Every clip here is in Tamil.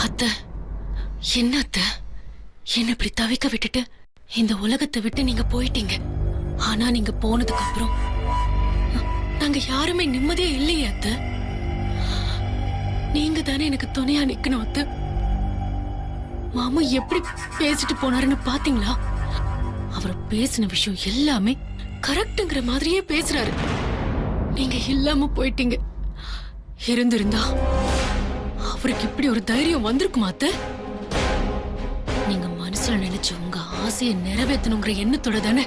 அத்தை, என்ன அத்தை, என்ன இப்படி தவிக்க விட்டுட்டு இந்த உலகத்தை விட்டு நீங்க போயிட்டீங்க. ஆனா நீங்க போனதுக்கு அப்புறம் நாங்க யாருமே நிம்மதியா இல்லையே அத்தை. நீங்க தானே எனக்கு துணையா நிக்கணும் அத்தை. மாமா எப்படி பேசிட்டு போனாருன்னு பாத்தீங்களா? அவர் பேசின விஷயம் எல்லாமே கரெக்ட்ங்கிற மாதிரியே பேசுறாரு. நீங்க இல்லாம போயிட்டீங்க. இருந்திருந்தா அவருக்கு இப்படி ஒரு தைரியம் வந்திருக்குமா அத்தை? நீங்க மனசுல நினைச்சு உங்க ஆசையை நிறைவேற்றணுங்கிற எண்ணத்தோட தானே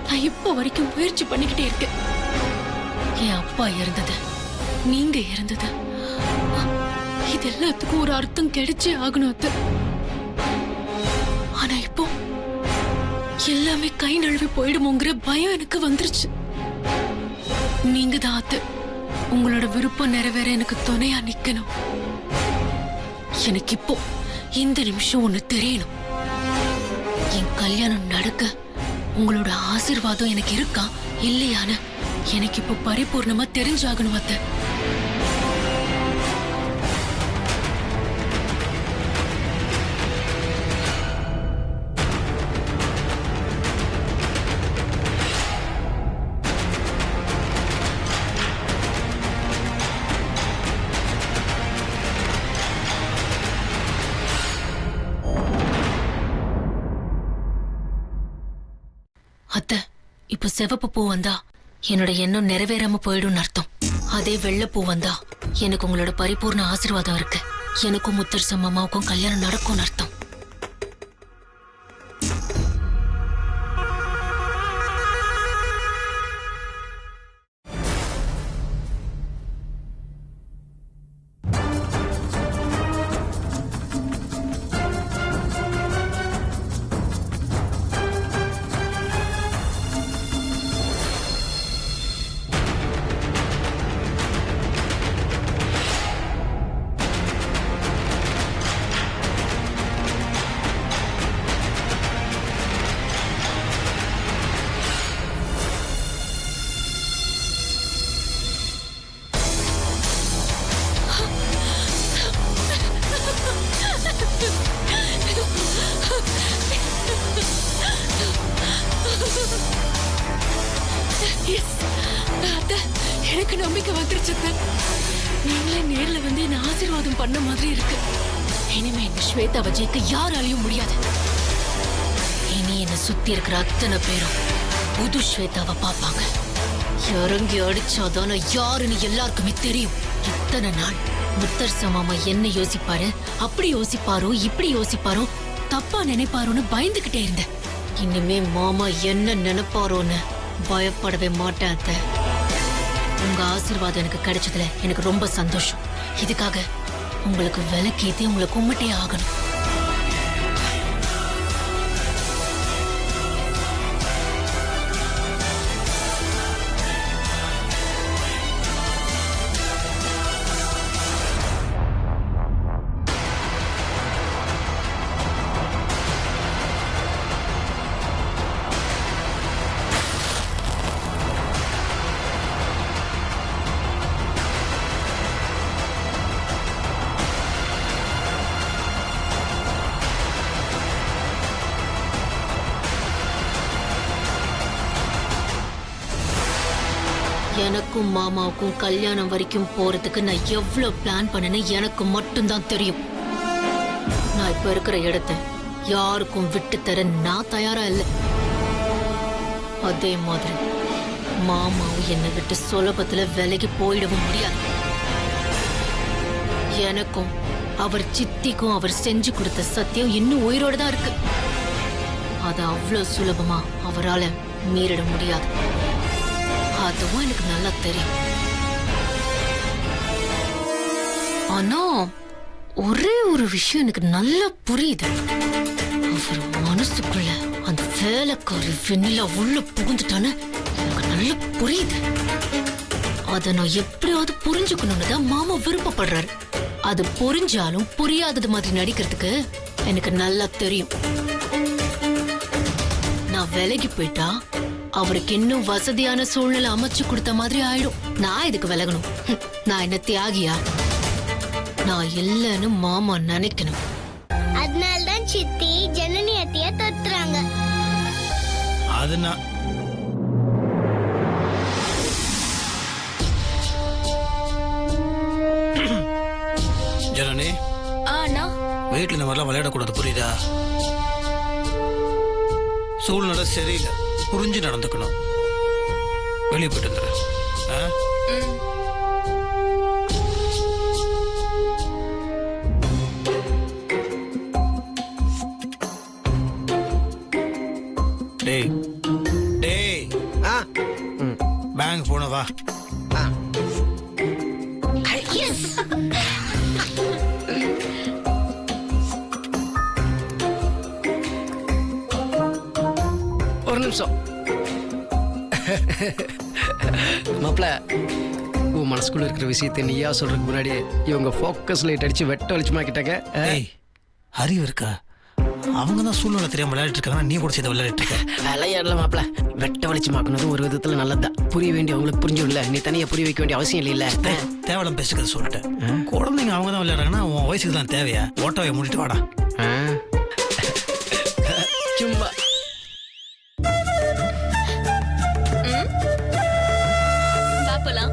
நான் இப்ப வரைக்கும் முயற்சி பண்ணிக்கிட்டே இருக்கேன். என் அப்பா இறந்தது, நீங்க இறந்தது, இது எல்லாத்துக்கும் ஒரு அர்த்தம் கிடைச்சே ஆகணும் அத்தை. ஆனா இப்போ எல்லாமே கை நழுவி போயிடுமோங்கிற பயம் எனக்கு வந்துருச்சு. நீங்க தான் அத்தை உங்களோட விருப்பம் நிறைவேற எனக்கு துணையா நிக்கணும். எனக்கு இப்போ இந்த நிமிஷம் ஒண்ணு தெரியணும். என் கல்யாணம் நடக்க உங்களோட ஆசீர்வாதம் எனக்கு இருக்கா இல்லையான்னு எனக்கு இப்போ பரிபூர்ணமா தெரிஞ்சாகணும் அத்தை. அத்தை, இப்ப சிவப்பு பூ வந்தா என்னோட எண்ணம் நிறைவேறாம போயிடும் அர்த்தம். அதே வெள்ளை பூ வந்தா எனக்கு உங்களோட பரிபூர்ண ஆசீர்வாதம் இருக்கு. எனக்கும் முத்தரசம் அம்மாவுக்கும் கல்யாணம் நடக்கும்னு அர்த்தம். எனக்கு நம்பிக்கை வந்துருச்சு. நீங்களே நேர்ல வந்து என்ன ஆசீர்வாதம் பண்ண மாதிரி இருக்கு. இனிமே இந்த ஸ்வேதாவை ஜெயிக்க யாராலையும் முடியாது. இனி என்ன சுத்தி இருக்கிற அத்தனை பேரும் புது ஸ்வேதாவை பார்ப்பாங்க. இறங்கி அடிச்சாதான யாருன்னு எல்லாருக்குமே தெரியும். இத்தனை நாள் முத்தரச மாமா என்ன யோசிப்பாரு, அப்படி யோசிப்பாரோ இப்படி யோசிப்பாரோ, தப்பா நினைப்பாரோன்னு பயந்துகிட்டே இருந்தேன். இனிமே மாமா என்ன நினைப்பாரோன்னு பயப்படவே மாட்டேன் அத்தை. உங்க ஆசீர்வாதம் எனக்கு கிடைச்சதுல எனக்கு ரொம்ப சந்தோஷம். இதுக்காக உங்களுக்கு விலைக்கேத்தி உங்களை கும்பிட்டே ஆகணும். எனக்கும் மாமாவுக்கும் கல்யாணம் வரைக்கும் போறதுக்கு நான் எவ்வளவு பிளான் பண்ணேன்னு எனக்கு மட்டும்தான் தெரியும். நான் இப்ப இருக்கிற இடத்தை யாருக்கும் விட்டு தர நான் தயாரா இல்லை. அதே மாதிரி மாமாவும் என்னை விட்டு சுலபத்துல விலகி போயிடவும் முடியாது. எனக்கும் அவர் சித்திக்கும் அவர் செஞ்சு கொடுத்த சத்தியம் இன்னும் உயிரோட தான் இருக்கு. அதை அவ்வளவு சுலபமா அவரால மீறிட முடியாது. அதுவும் எனக்கு நல்லா தெரியும். ஆனா ஒரே ஒரு விஷயம் எனக்கு நல்லா புரியுது. அவர் மனசுக்குள்ள அந்த வேலைக்காரி வெண்ணிலா உள்ள புகுந்துட்டான்னு எனக்கு நல்லா புரியுது. அத நான் எப்படியாவது புரிஞ்சுக்கணும்னு தான் மாமா விருப்பப்படுறாரு. அது புரிஞ்சாலும் புரியாதது மாதிரி நடிக்கிறதுக்கு எனக்கு நல்லா தெரியும். நான் விலகி போயிட்டா அவருக்கு இன்னும் வசதியான சூழ்நிலை அமைச்சு கொடுத்த மாதிரி ஆயிடும். நான் இதுக்கு விலகணும். நான் என்ன தியாகியா? நான் இல்லைன்னு மாமா நினைக்கணும். அதனால்தான் சித்தி ஜனனி அத்தியா தொத்துறாங்க. அது நான் ஜனனி அண்ணா வீட்டில் இந்த மாதிரிலாம் விளையாடக்கூடாது, புரியுதா? சூழ்நிலை சரியில்லை, புரிஞ்சு நடந்துக்கணும். வெளியே போயிட்டு வந்துடுறேன். டேய் டேய் பேங்க் போன வா. ஒரு நிமிஷம் மாப்பிள்ள, உன் மனசுக்குள்ள இருக்கிற விஷயத்தை நீயா சொல்றதுக்கு முன்னாடி இவங்க ஃபோக்கஸ் லைட் அடிச்சு வெட்ட வெளிச்சமாக்கிட்டாங்க. அறிவு இருக்கா? அவங்க தான் சூழ்நிலை தெரியாம விளையாடிட்டு இருக்காங்க, நீ கூட சேர்த்து விளையாடிட்டு இருக்க. விளையாடல மாப்பிள்ள, வெட்ட வெளிச்சமாக்குனது ஒரு விதத்துல நல்லதுதான். புரிய வேண்டிய அவங்களுக்கு புரிஞ்சும்ல, நீ தனியா புரிய வைக்க வேண்டிய அவசியம் இல்ல. தேவையில்லாம் பேசுக்கிறது சொல்லிட்டேன். குழந்தைங்க அவங்க தான் விளையாடுறாங்கன்னா உன் வயசுக்கு தான் தேவையா? ஓட்டவை மூடிட்டு வாடா. சும்மா சாப்பிடலாம்.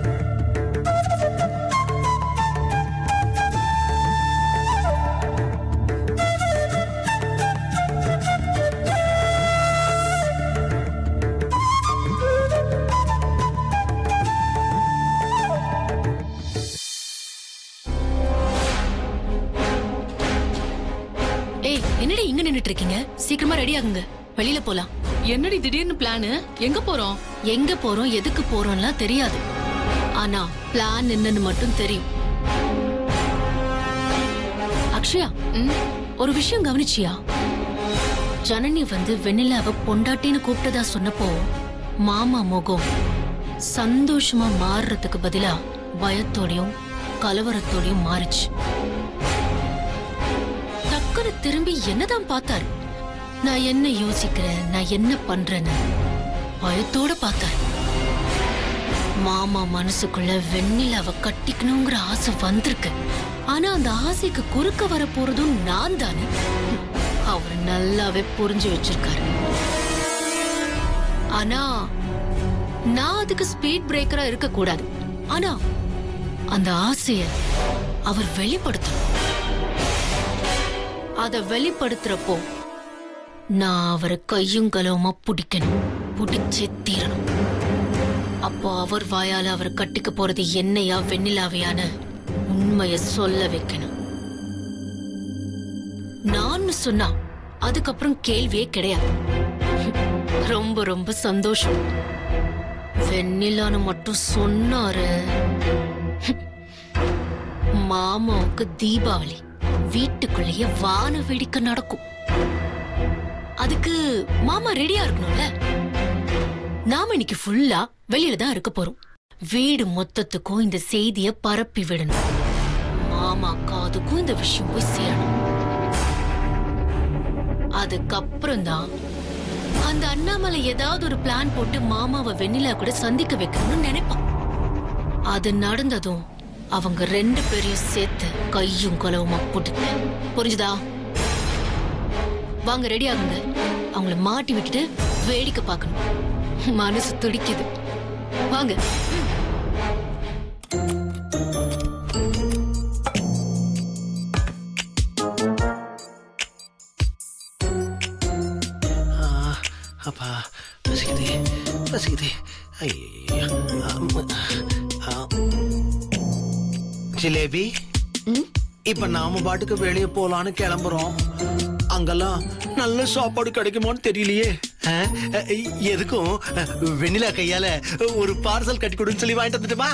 ஏய், என்னடி இங்க நின்னுட்டு இருக்கீங்க? சீக்கிரமா ரெடி ஆகுங்க, வெளியில போலாம். என்னடி திடீர்னு பிளானு? எங்க போறோம்? எங்க போறோம் எதுக்கு போறோம்லாம் தெரியாது, ஆனா பிளான் என்னன்னு மட்டும் தெரியும். அக்ஷயா, ஒரு விஷயம் கவனிச்சியா? ஜனனி வந்து வெண்ணிலாவை பொண்டாட்டின்னு கூப்பிட்டதா சொன்னப்போ மாமா முகம் சந்தோஷமா மாறுறதுக்கு பதிலா பயத்தோடையும் கலவரத்தோடையும் மாறுச்சு. டக்குனு திரும்பி என்னதான் பார்த்தாரு. நான் என்ன யோசிக்கிறேன், நான் என்ன பண்றேன்னு பயத்தோட பார்த்தாரு. மாமா மனசுக்குள்ள வெண்ணிலாவை கட்டிக்கணுங்கிற ஆசை வந்திருக்கு. ஆனா அந்த ஆசைக்கு குறுக்க வர போறதும் நான் தானே. அவர் நல்லாவே புரிஞ்சு வச்சிருக்காரு. ஆனா நான் அதுக்கு ஸ்பீட் பிரேக்கரா இருக்க கூடாது. ஆனா அந்த ஆசைய அவர் வெளிப்படுத்தணும். அத வெளிப்படுத்துறப்போ நான் அவரை கையும் களவுமா பிடிக்கணும், பிடிச்சே தீரணும். அப்போ அவர் வாயால அவரை கட்டிக்க போறது என்னையா வெண்ணிலாவையான உண்மைய சொல்ல வைக்கணும். நான் சொன்னா அதுக்கப்புறம் கேள்வியே கிடையாது. ரொம்ப ரொம்ப சந்தோஷம். வெண்ணிலான்னு மட்டும் சொன்னாரு, மாமாவுக்கு தீபாவளி வீட்டுக்குள்ளேயே வான வேடிக்கை நடக்கும். அதுக்கு மாமா ரெடியா இருக்கணும்ல. நாம இன்னைக்கு ஃபுல்லா வெளியில தான் இருக்க போறோம். வீடு மொத்தத்துக்கும் இந்த செய்திய பரப்பி விடணும். மாமா காதுக்கும் இந்த விஷயம் போய் சேரணும். அதுக்கப்புறம் தான் அந்த அண்ணாமலை ஏதாவது ஒரு பிளான் போட்டு மாமாவை வெண்ணிலா கூட சந்திக்க வைக்கணும்னு நினைப்பான். அது நடந்ததும் அவங்க ரெண்டு பேரையும் சேர்த்து கையும் கொலவுமா போட்டுக்க. புரிஞ்சுதா? வாங்க ரெடி ஆகுங்க. அவங்கள மாட்டி விட்டுட்டு வேடிக்கை பார்க்கணும். மனசு துடிக்குது. வாங்க. அப்பா பசிக்குது பசிக்குது. ஐயோ ஜிலேபி, இப்ப நாம பாட்டுக்கு வெளியே போலான்னு கிளம்புறோம். அங்கெல்லாம் நல்ல சாப்பாடு கிடைக்குமான்னு தெரியலையே. எதுக்கும் வெண்ணிலா கையால ஒரு பார்சல் கட்டி கொடுன்னு சொல்லி வாங்கிட்டு வந்துட்டுமா?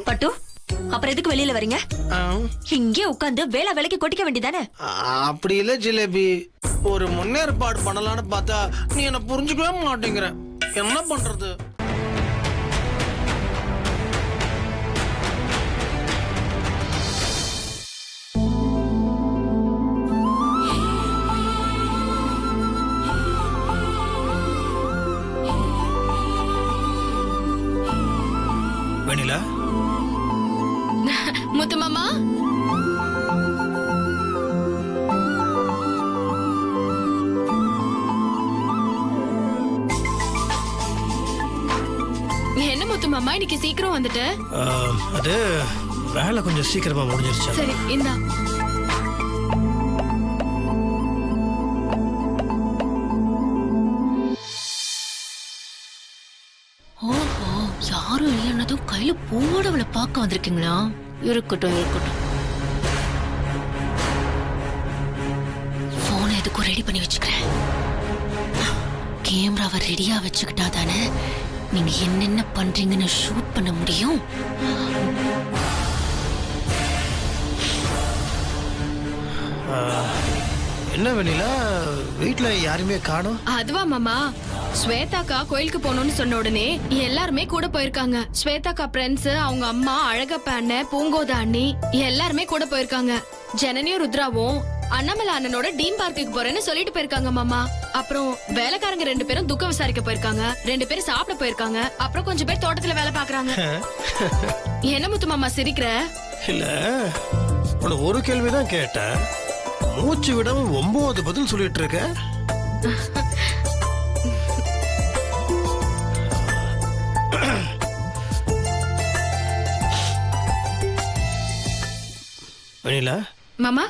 பட்டு, அப்புறம் எதுக்கு வெளியில வரீங்க? இங்கே உட்கார்ந்து வேலைக்கு கொட்டிக்க வேண்டியதானே? அப்படி இல்ல ஜிலேபி, ஒரு முன்னேற்பாடு பண்ணலான்னு பார்த்தா நீ என்ன புரிஞ்சுக்கவே மாட்டேங்கிற. என்ன பண்றது? வெண்ணிலா, மாமா இன்னைக்கு சீக்கிரம் வந்துட்ட? அது வேலை கொஞ்சம் சீக்கிரமா முடிஞ்சிருச்சு. சரி இந்தா. ஓஹோ, யாரும் இல்லைன்னதும் கையில பூவோட அவளை பார்க்க வந்திருக்கீங்களா? இருக்கட்டும் இருக்கட்டும். போனை எதுக்கும் ரெடி பண்ணி வச்சுக்கிறேன். கேமராவை ரெடியா வச்சுக்கிட்டா தானே நீங்க என்னென்ன பண்றீங்கன்னு ஷூட் பண்ண முடியும். என்ன வெண்ணிலா, வீட்டுல யாருமே காணோம்? அதுவா மாமா, ஸ்வேதாக்கா கோயிலுக்கு போகணும்னு சொன்ன உடனே எல்லாருமே கூட போயிருக்காங்க. ஸ்வேதாக்கா ஃப்ரெண்ட்ஸ், அவங்க அம்மா, அழகப்ப அண்ணன், பூங்கோதா அண்ணி எல்லாருமே கூட போயிருக்காங்க. ஜனனியும் ருத்ராவும் அண்ணாமலை அண்ணனோட டீம் பார்க்குக்கு போறேன்னு சொல்லிட்டு போயிருக்காங்க மாமா. அப்புறம் வேலைக்காரங்க 2 பேரும் துக்கம் விசாரிக்க போயிருக்காங்க, 2 பேரும் சாப்பிட போயிருக்காங்க, அப்புறம் கொஞ்சம் பேர் தோட்டத்துல வேலை பாக்குறாங்க. என்ன முத்து மாமா சிரிக்கிற? இல்ல, உன ஒரு கேள்விதான் கேட்டேன், மூச்சு விடாம 9 பதில் சொல்லிட்டு இருக்க. வெண்ணிலா மாமா,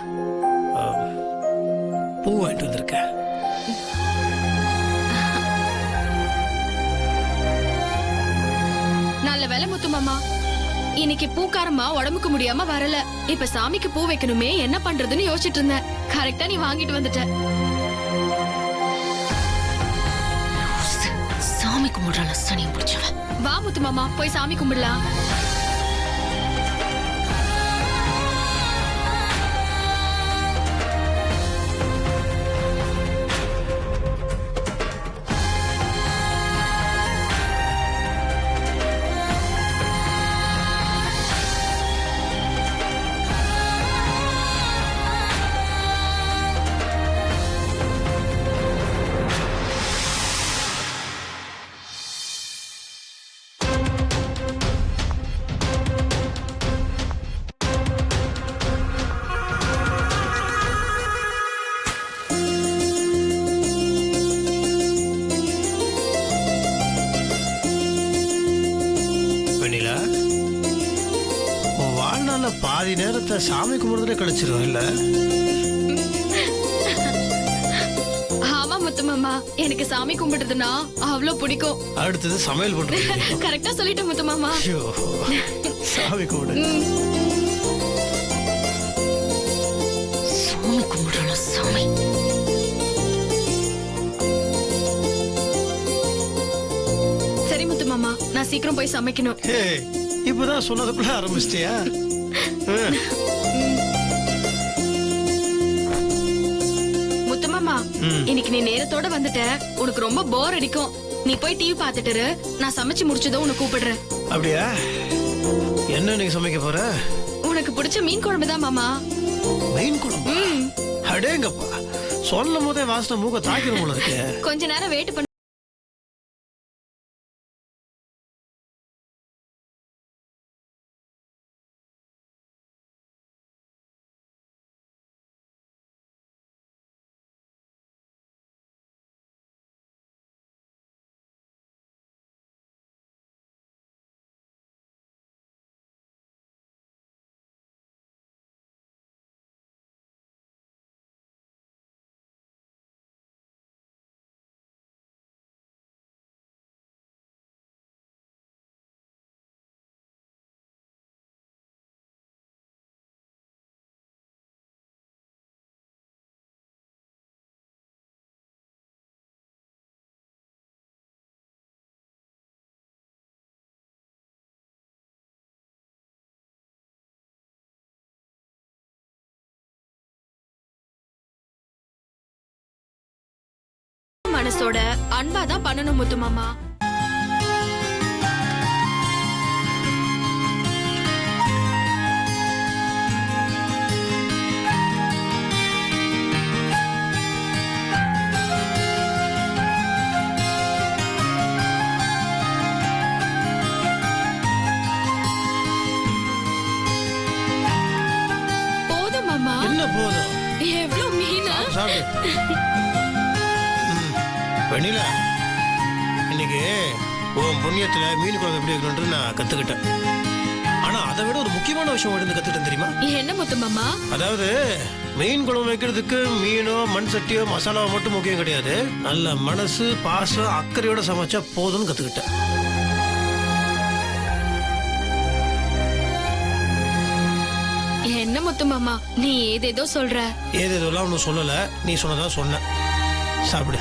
பூ வாங்கிட்டு வந்திருக்க. நல்ல வேலை முத்து மாமா, இன்னைக்கு பூக்காரமா உடம்புக்கு முடியாம வரல. இப்ப சாமிக்கு பூ வைக்கணுமே, என்ன பண்றதுன்னு யோசிச்சுட்டு இருந்தேன். கரெக்டா நீ வாங்கிட்டு வந்துட்ட. சாமி கும்பிடுறான சனியை பிடிச்சவ. வா முத்து மாமா, போய் சாமி கும்பிடலாம். வெண்ணிலா, உன் வாழ்நாள்ல பாதி நேரத்தை சாமி கும்பிடுறதுல கழிச்சிரும் இல்ல? ஆமா முத்து மாமா, எனக்கு சாமி கும்பிடுறதுன்னா அவ்வளவு பிடிக்கும். அடுத்தது சமையல் பண்றது. கரெக்டா சொல்லிட்டேன் முத்து மாமா. ஐயோ, சாமி கும்பிடு. சாமி கும்பிடுறான சாமி. சரி முத்து மாமா, நான் சீக்கிரம் போய் சமைக்கணும். ஏய், இப்பதான் சொன்னதுக்குள்ள ஆரம்பிச்சிட்டியா? முத்து மாமா, இன்னைக்கு நீ நேரத்தோட வந்துட்ட, உனக்கு ரொம்ப போர் அடிக்கும். நீ போய் டிவி பாத்துட்டு இரு, நான் சமைச்சு முடிச்சதும் உனக்கு கூப்பிடுறேன். அப்படியா? என்ன நீங்க சமைக்க போற? உனக்கு பிடிச்ச மீன் குழம்புதான் மாமா. மீன் குழம்பு? அடேங்கப்பா, சொல்லும் போதே வாசனை மூக்க தாக்கிற போல இருக்கு. கொஞ்ச நேரம் வெயிட் பண்ண. மனசோட அன்பாதான் பண்ணணும் முத்து மாமா. போதும் மாமா. என்ன போதும்? எவ்வளவு மீனா? சாப்பிடு. வெண்ணிலா, இன்னைக்கு உன் புண்ணியத்துல மீன் குழம்பு எப்படி வைக்கணும்னு நான் கத்துக்கிட்டேன். ஆனா அதை விட ஒரு முக்கியமான விஷயம் இருந்து கத்துக்கிட்டேன் தெரியுமா? என்ன முத்து மாமா? அதாவது மீன் குழம்பு வைக்கிறதுக்கு மீனோ மண் சட்டியோ மசாலாவோ மட்டும் முக்கியம் கிடையாது. நல்ல மனசு பாசம் அக்கறையோட சமைச்சா போதும்னு கத்துக்கிட்டேன். என்ன முத்து மாமா நீ ஏதேதோ சொல்ற? ஏதேதோலாம் ஒன்றும் சொல்லல, நீ சொன்னதான் சொன்ன. சாப்பிடு.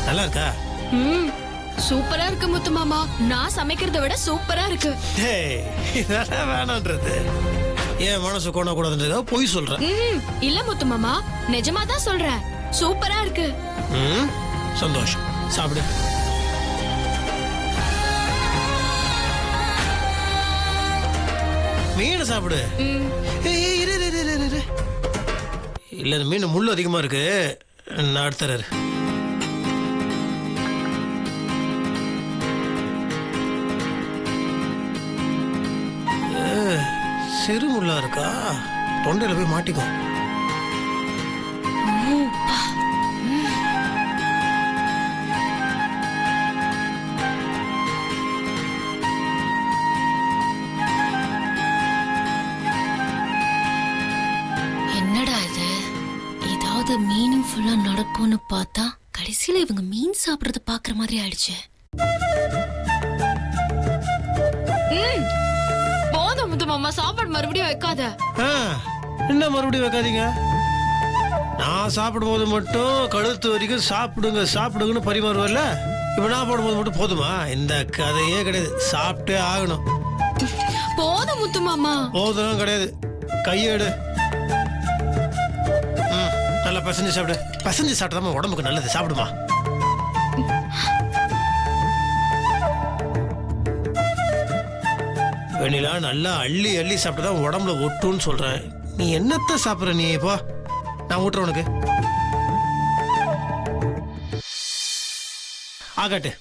நல்லா இருக்கா? சூப்பரா இருக்கு முத்து மாமா. நான் சமைக்கிறத விட சூப்பரா இருக்கு. இதெல்லாம் வேணான்றது ஏன் மனசு கோண கூடாதுன்றதா பொய் சொல்றேன். இல்ல முத்து மாமா, நிஜமா தான் சொல்றேன். சூப்பரா இருக்கு. சந்தோஷம். சாப்பிடு. மீன் சாப்பிடு. இல்ல இந்த மீன் முள்ளு அதிகமா இருக்கு, நான் அடுத்தறாரு. சிறுமுள்ளா இருக்கா, தொண்டையில போய் மாட்டிக்கும். என்னடா இது, ஏதாவது மீனிங்ஃபுல்லா நடக்கும்னு பார்த்தா கடைசியில இவங்க மீன் சாப்பிடுறது பாக்குற மாதிரி ஆயிடுச்சு. போதும் முத்து மாமா, சாப்பாடு மறுபடியும் வைக்காத. என்ன மறுபடியும் வைக்காதீங்க? நான் சாப்பிடும் போது மட்டும் கழுத்து வரைக்கும் சாப்பிடுங்க சாப்பிடுங்கன்னு பரிமாறுவல்ல, இப்ப நான் போடும்போது மட்டும் போதுமா? இந்த கதையே கிடையாது, சாப்பிட்டே ஆகணும். போதும் முத்து மாமா. போதும் கிடையாது, கையெடு. நல்லா பசஞ்சு சாப்பிடு. பசஞ்சு சாப்பிட்டா உடம்புக்கு நல்லது, சாப்பிடுமா. வெண்ணிலா நல்லா அள்ளி அள்ளி சாப்பிட்டா உடம்புல ஒட்டுன்னு சொல்றேன். நீ என்னத்த சாப்பிடுற? நீ இப்போ நான் ஊட்டுறேன் உனக்கு. ஆகாட்டு.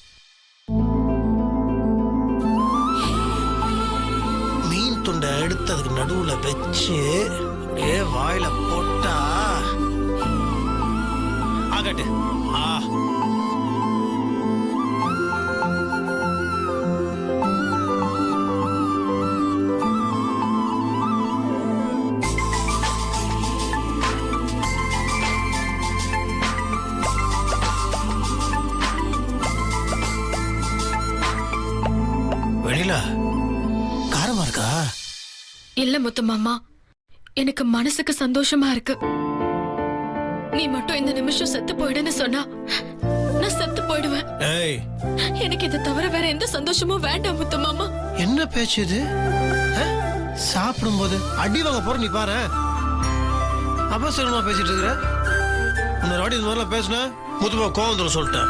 மீன் துண்டை எடுத்து அதுக்கு நடுவுல வச்சு அப்படியே வாயில போட்டா ஆகாட்டு. வெண்ணிலா, காரமா இருக்கா? இல்ல முத்து மாமா, எனக்கு மனசுக்கு சந்தோஷமா இருக்கு. நீ மட்டும் இந்த நிமிஷம் செத்து போயிடுன்னு சொன்னா நான் செத்து போயிடுவேன். எனக்கு இதை தவிர வேற எந்த சந்தோஷமும் வேண்டாம் முத்து மாமா. என்ன பேச்சு இது? சாப்பிடும் போது அடி வாங்க போற நீ பாரு. அபசரமா பேசிட்டு இருக்கிற. இன்னொரு வாட்டி இந்த மாதிரிலாம் பேசுன முத்துமா கோவம் வந்துடும் சொல்லிட்டேன்.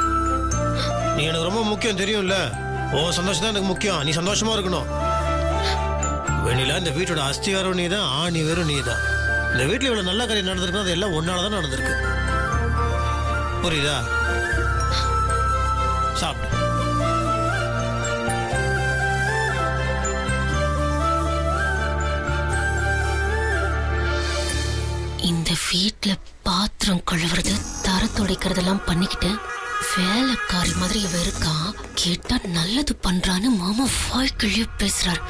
நீ எனக்கு ரொம்ப முக்கியம் தெரியும்ல. ஓ சந்தோஷம் தான் எனக்கு முக்கியம். நீ சந்தோஷமா இருக்கணும். வெண்ணிலா, இந்த வீட்டோட அஸ்திவாரம் நீ தான், ஆணி வேறும் நீ தான். இந்த வீட்டில் இவ்வளவு நல்ல காரியம் நடந்திருக்கு, அது எல்லாம் ஒன்னாலதான் நடந்திருக்கு. புரியுதா? சாப்பிடு. இந்த வீட்ல பாத்திரம் கழுவுறது தர துடைக்கிறதெல்லாம் பண்ணிக்கிட்டு வேலைக்காரி மாதிரி இவ இருக்கா. கேட்டா நல்லது பண்றான்னு மாமா வாய்க்கிழிய பேசுறாரு.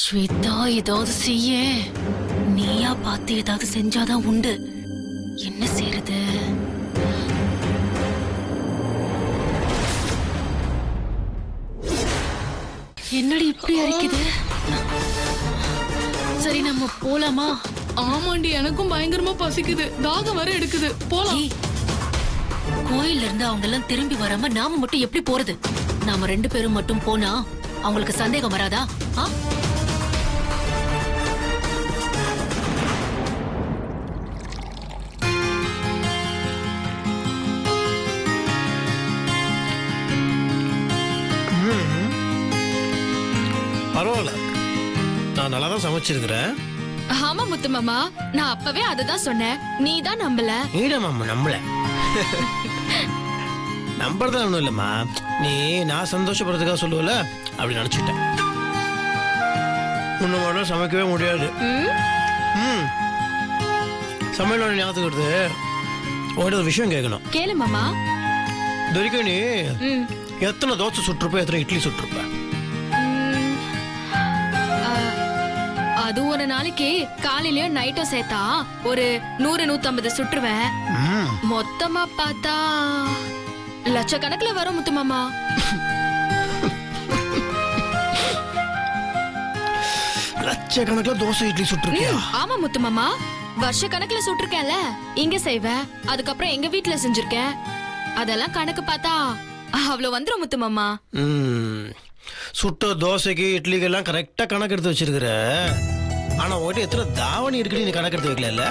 ஸ்வேதா, ஏதாவது செய்ய. நீயா பார்த்து ஏதாவது செஞ்சாதான் உண்டு. என்ன செய்யறது? என்னடி இப்படி அரைக்குது? சரி நம்ம போலாமா? ஆமாண்டி, எனக்கும் பயங்கரமா பசிக்குது, தாகம் வர எடுக்குது. போலாம். கோயில்ல இருந்து அவங்க எல்லாம் திரும்பி வராம நாம மட்டும் எப்படி போறது? நாம 2 பேரும் மட்டும் போனா அவங்களுக்கு சந்தேகம் வராதா? பரவாயில்ல, நான் நல்லா தான் சமைச்சிருக்கிறேன். ஆமா முத்து மாமா, நான் அப்பவே அததான் சொன்னேன், நீ தான் நம்பல. ஈடமாம்மா நம்மள நம்புறதா ஒன்றும் இல்லைம்மா. நீ நான் சந்தோஷப்படுறதுக்காக சொல்லுவல, அப்படி நினச்சிட்டேன். உன்னை மட்டும் சமைக்கவே முடியாது. ம் சமையலோட ஞாபகத்துக்கு வருது. உங்கள்கிட்ட ஒரு விஷயம் கேட்கணும். கேளு மாமா. இது வரைக்கும் நீ ம். எத்தனை தோசை சுட்டிருப்ப, எத்தனை இட்லி சுட்டிருப்ப? ம், அது ஒரு நாளைக்கு காலையிலயும் நைட்டும் சேர்த்தா ஒரு 100-150 சுற்றுவேன். ம் மொத்தமா பார்த்தா லட்சக்கணக்குல வரும் முத்து மாமா. லட்சக்கணக்கில் தோசை இட்லி சுட்டிருக்கியா? ஆமா முத்து மாமா, வருஷ கணக்குல சுட்டிருக்கேன்ல. இங்க செய்வேன், அதுக்கப்புறம் எங்க வீட்டுல செஞ்சிருக்கேன். அதெல்லாம் கணக்கு பார்த்தா அவ்வளவு வந்துரும் முத்து மாமா. ம் சுட்ட தோசைக்கு இட்லிக்கு எல்லாம் கரெக்டாக கணக்கு எடுத்து வச்சிருக்கிற. ஆனால் உங்கள்கிட்ட எத்தனை தாவணி இருக்குன்னு நீ கணக்கு எடுத்து வைக்கல.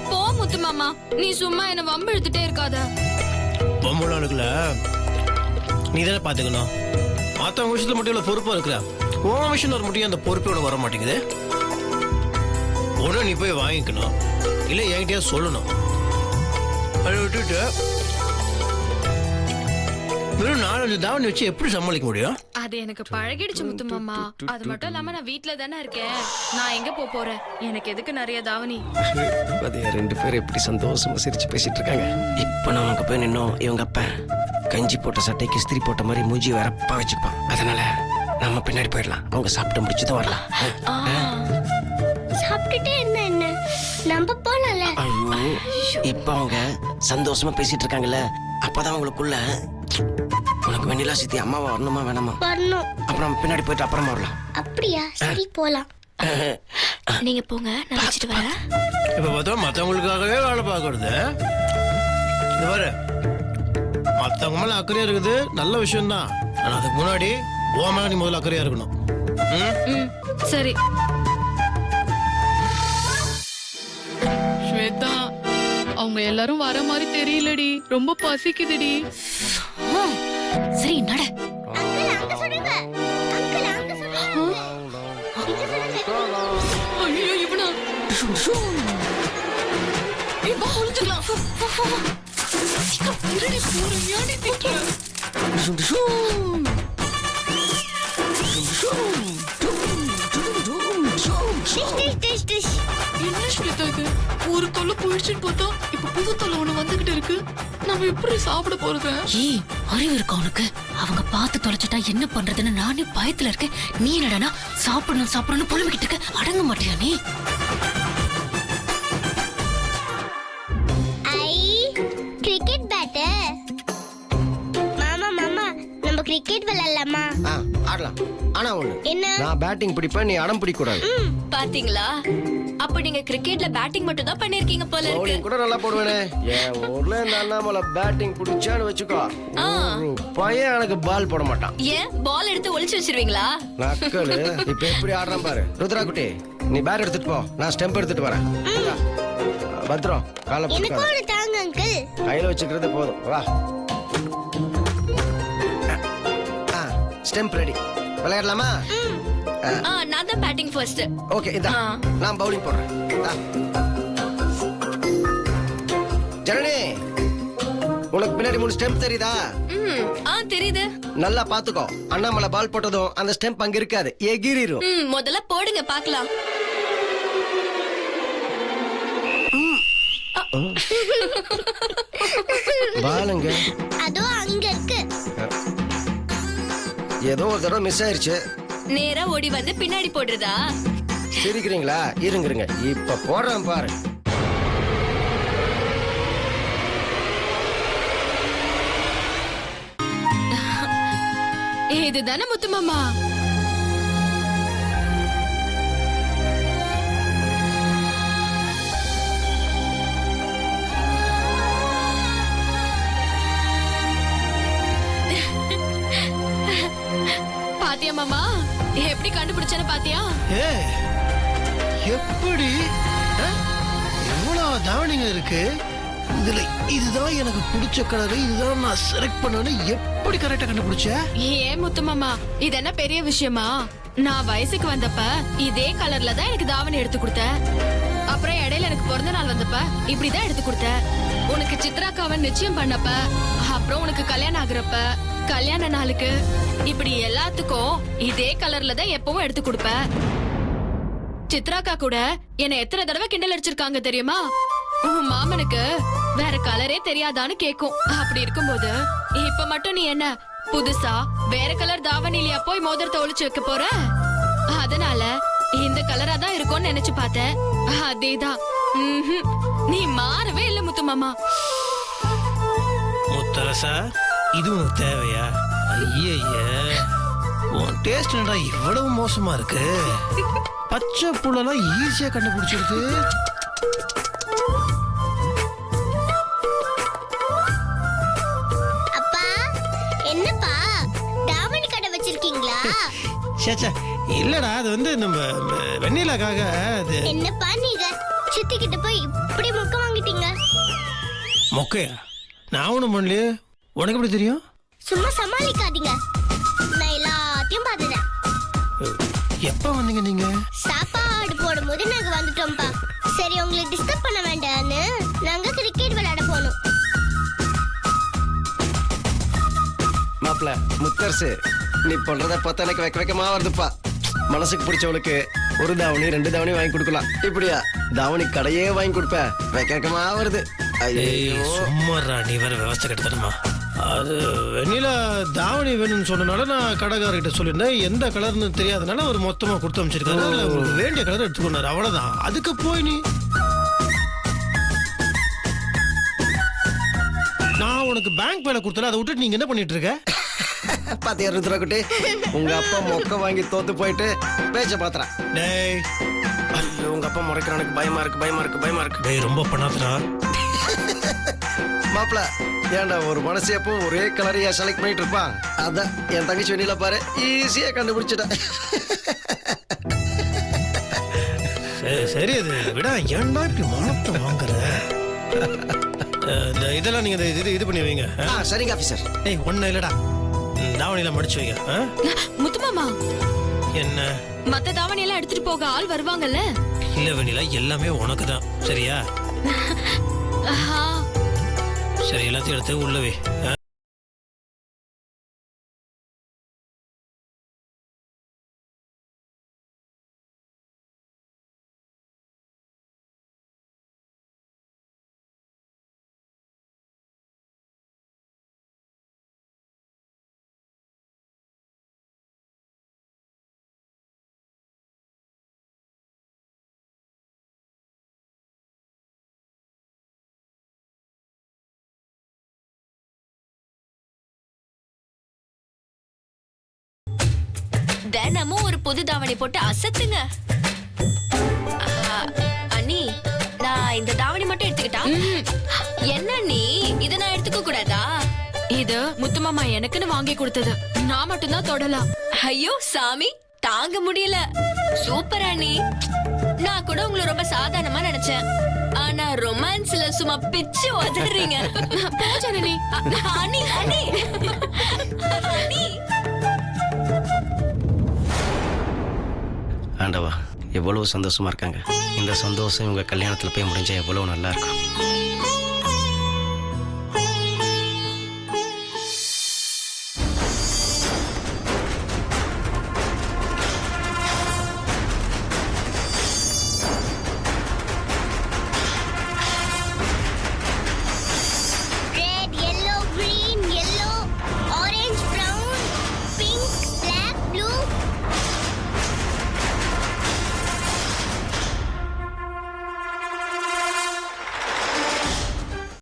போ முத்து மாமா, நீ சும்மா என்ன வம்பு இழுத்துட்டே இருக்காத. பொம்பளாளுக்குல நீ தானே பார்த்துக்கணும். மற்றவங்க விஷயத்துல மட்டும் இவ்வளோ பொறுப்பாக இருக்கிற. உன் விஷயம் ஒரு மட்டும் அந்த பொறுப்பு உனக்கு வர மாட்டேங்குது. ஒன்று நீ போய் வாங்கிக்கணும், இல்லை என்கிட்டயா சொல்லணும். அதை விட்டுட்டு வெறும் 4-5 தாவணி வச்சு எப்படி சமாளிக்க முடியும்? அது எனக்கு பழகிடுச்சு முத்து மாமா. அது மட்டும் இல்லாம நான் வீட்ல தானே இருக்கேன், நான் எங்க போறேன்? எனக்கு எதுக்கு நிறைய தாவணி? பாத்தியா, 2 பேரும் எப்படி சந்தோஷமா சிரிச்சு பேசிட்டு இருக்காங்க. இப்போ நமக்கு போய் நின்னோம், இவங்க அப்ப கஞ்சி போட்ட சட்டைக்கு இஸ்திரி போட்ட மாதிரி மூஞ்சி வரப்பா வச்சுப்பான். அதனால நம்ம பின்னாடி போயிடலாம், அவங்க சாப்பிட்டு முடிச்சுதான் வரலாம். சாப்பிட்டுட்டே இருந்தா என்ன, நம்ம போலாம்ல. ஐயோ, இப்ப அவங்க சந்தோஷமா பேசிட்டு இருக்காங்கல்ல, அப்பதான் அவங்களுக்குள்ள உனக்கு வெண்ணிலா சித்தி அம்மாவா வரணுமா வேணாமா? வரணும். அப்புறம் பின்னாடி போயிட்டு அப்புறமா வரலாம். அப்படியா? சரி போலாம். நீங்க போங்க, நான் வச்சுட்டு வரேன். இப்போ பார்த்தா மற்றவங்களுக்காகவே வேலை பார்க்கறது. இது பாரு, மற்றவங்க மேலே அக்கறையாக இருக்குது நல்ல விஷயம்தான். ஆனால் அதுக்கு முன்னாடி உன் மேலே நீ முதல்ல அக்கறையாக இருக்கணும். ம் சரி. ஸ்வேதா, அவங்க எல்லாரும் வர மாதிரி தெரியலடி, ரொம்ப பசிக்குதுடி. சரி நட. அங்கிள் அங்க சொல்லுங்க. அங்கிள் அங்க சொல்லுங்க. இங்க சொல்லுங்க. ஐயோ இவனா, வா ஒளிஞ்சுக்கலாம். இருடி போறேன், ஏன்டி திட்டுற? Dish dish dish. என்ன ஸ்வேதா இது? ஒரு தொல்லை போயிடுச்சுன்னு பார்த்தா இப்ப புது தொல்லை ஒண்ணு வந்துகிட்டு இருக்கு. நம்ம எப்படி சாப்பிட போறது? ஏய், அறிவு இருக்கா உனக்கு? அவங்க பார்த்து தொலைச்சிட்டா என்ன பண்றதுன்னு நானே பயத்துல இருக்கேன். நீ என்னடா சாப்பிடணும் சாப்பிடணும் புலம்பிக்கிட்டு இருக்க? அடங்க மாட்டியா நீ? ஐ கிரிக்கெட் பேட். மாமா மாமா, நம்ம கிரிக்கெட் விளையாடலாமா? ஆடலாம். ஆனா ஒண்ணு, என்ன? நான் பேட்டிங் பிடிப்பேன், நீ அடம் பிடிக்க கூடாது. பாத்தீங்களா, அப்ப நீங்க கிரிக்கெட்ல பேட்டிங் மட்டும் தான் பண்ணிருக்கீங்க போல இருக்கு. பவுலிங் கூட நல்லா போடுவேனே. என் ஊர்ல இந்த அண்ணாமலை பேட்டிங் பிடிச்சான்னு வச்சுக்கோ, ஒரு பையன் எனக்கு பால் போட மாட்டான். ஏன் பால் எடுத்து ஒளிச்சு வச்சிருவீங்களா? நக்கலு. இப்ப எப்படி ஆடுறான் பாரு. ருத்ரா குட்டி, நீ பேட் எடுத்துட்டு போ, நான் ஸ்டெம்ப் எடுத்துட்டு வரேன். பத்திரம், காலை எனக்கு பிடிக்காத. ஒன்று தாங்க அங்கிள். கையில வச்சுக்கிறது போதும். வா, ஸ்டெம்ப் ரெடி, விளையாடலாமா? நான் தான் பேட்டிங் ஃபர்ஸ்ட். ஓகே, இதா நான் பவுலிங் போடுறேன். ஜனனி, உனக்கு பின்னாடி 3 ஸ்டெம்ப் தெரியுதா? தெரியுது. நல்லா பாத்துக்கோ, அண்ணாமலை பால் போட்டதும் அந்த ஸ்டெம்ப் அங்க இருக்காது, எகிரிரும். முதல்ல போடுங்க பாக்கலாம். பாலுங்க அதோ அங்க இருக்கு. ஏதோ ஒரு தடவை மிஸ் ஆயிருச்சு. நேரா ஓடி வந்து பின்னாடி போடுறதா? சிரிக்கிறீங்களா? இருங்க, இப்ப போடுறேன் பாரு. இதுதானே முத்து மாமா? பாத்தியா மாமா, எப்படி கண்டுபிடிச்சேன்னு பாத்தியா? ஏ எப்படி? எவ்வளவு தாவணிங்க இருக்கு இதுல. இதுதான் எனக்கு பிடிச்ச கலர், இதுதான் நான் செலக்ட் பண்ணேன்னு எப்படி கரெக்டா கண்டுபிடிச்ச? ஏன் முத்து மாமா, இது என்ன பெரிய விஷயமா? நான் வயசுக்கு வந்தப்ப இதே கலர்ல தான் எனக்கு தாவணி எடுத்து கொடுத்த. அப்புறம் இடையில எனக்கு பிறந்த நாள் வந்தப்ப இப்படிதான் எடுத்து கொடுத்த. உனக்கு சித்ராக்காவை நிச்சயம் பண்ணப்ப, அப்புறம் உனக்கு கல்யாணம் ஆகுறப்ப, கல்யாண நாளுக்கு, இப்படி எல்லாத்துக்கும் இதே கலர்ல தான் எப்பவும் எடுத்து கொடுப்ப. சித்ராக்கா கூட என்ன எத்தனை தடவை கிண்டல் அடிச்சிருக்காங்க தெரியுமா? உன் மாமனுக்கு வேற கலரே தெரியாதான்னு கேக்கும். அப்படி இருக்கும்போது இப்ப மட்டும் நீ என்ன புதுசா வேற கலர் தாவணிலியா போய் மோதிரத்தை ஒளிச்சு வைக்க போற? அதனால இந்த கலரா தான் இருக்கும்னு நினைச்சு பார்த்தேன். அதேதான். நீ மாறவே இல்ல முத்து மாமா. முத்தரசா, இது உனக்கு தேவையா? ஐய, உன் டேஸ்ட் என்னடா இவ்வளவு மோசமா இருக்கு? பச்சை புள்ளலாம் ஈஸியா கண்டுபிடிச்சிருது. அப்பா என்னப்பா தாவணி கடை வச்சிருக்கீங்களா? சேச்சா இல்லடா, அது வந்து நம்ம வெண்ணிலாக்காக அது. என்னப்பா நீங்க சித்தி கிட்ட போய் இப்படி முக்க வாங்கிட்டீங்க? மொக்கையா? நான் ஒண்ணும் பண்ணலையே, உனக்கு எப்படி தெரியும்? சும்மா சமாளிக்காதீங்க, நான் எல்லாத்தையும் பார்த்துட்டேன். எப்ப வந்தீங்க நீங்க? சாப்பாடு போடும்போது நாங்க வந்துட்டோம்ப்பா. சரி உங்களை டிஸ்டர்ப் பண்ண வேண்டாம்னு நாங்க கிரிக்கெட் விளையாட போனோம். மாப்பிள முத்தரசு, நீ பண்றத பார்த்தா எனக்கு வைக்க வைக்கமா வருதுப்பா. மனசுக்கு பிடிச்சவளுக்கு ஒரு தாவணி 2 தாவணி வாங்கி கொடுக்கலாம். இப்படியா தாவணி கடையே வாங்கி கொடுப்ப? வைக்க வைக்கமா வருது. ஐயோ சும்மாறா, நீ வேற விவசாய கட்டணுமா? அது வெண்ணிலா தாவணி வேணும்னு சொன்னனால நான் கடைக்காரர்கிட்ட சொல்லியிருந்தேன். எந்த கலர்னு தெரியாதனால அவர் மொத்தமா கொடுத்து அமைச்சிருக்காரு. அதுல உங்களுக்கு வேண்டிய கலர் எடுத்துக்கொண்டாரு, அவ்வளவுதான். அதுக்கு போய் நீ நான் உனக்கு பேங்க் வேலை கொடுத்தல, அதை விட்டுட்டு நீங்க என்ன பண்ணிட்டு இருக்க? பாத்தியா ருத்ரகுட்டி, உங்க அப்பா மொக்க வாங்கி தோத்து போயிட்டு பேச்ச பாத்துறான். டேய், ஐயோ உங்க அப்பா முறைக்கிறான், எனக்கு பயமா இருக்கு பயமா இருக்கு பயமா இருக்கு. டேய் ரொம்ப பண்ணாதடா. மாப்பிள ஏன்டா ஒரு மனசு எப்போ ஒரே கலரையா செலக்ட் பண்ணிட்டு இருப்பான்? அதான் என் தங்கச்சி வெண்ணில பாரு, ஈஸியா கண்டுபிடிச்சிட்டேன். சரி அது விட, ஏன்டா இப்படி மானத்தை வாங்குற? இதெல்லாம் நீங்க இது பண்ணி வைங்க. சரிங்க ஆபீசர். ஏய் ஒன்னும் இல்லடா, தாவணியில மடிச்சு வைங்க. முத்து மாமா, என்ன மத்த தாவணி எல்லாம் எடுத்துட்டு போக ஆள் வருவாங்கல்ல? இல்ல வெண்ணிலா, எல்லாமே உனக்கு தான், சரியா? சரி, எல்லாத்தையும் எடுத்து உள்ளவே. தினமும் ஒரு புது தாவணி போட்டு அசத்துங்க. அண்ணி, நான் இந்த தாவணி மட்டும் எடுத்துக்கிட்டா? என்ன நீ இத நான் எடுத்துக்க கூடாதா? இது முத்து மாமா எனக்குன்னு வாங்கி கொடுத்தது, நான் மட்டும்தான் தொடலாம். ஐயோ சாமி, தாங்க முடியல. சூப்பர் அண்ணி. நான் கூட உங்களை ரொம்ப சாதாரணமா நினைச்சேன், ஆனா ரொமான்ஸ்ல சும்மா பிச்சு உதறீங்க. ஜனனி, அண்ணி அண்ணி அண்ணி. ஆண்டவா, எவ்வளவு சந்தோஷமா இருக்காங்க. இந்த சந்தோஷம் உங்க கல்யாணத்துல போய் முடிஞ்சா எவ்வளவு நல்லா இருக்கும்.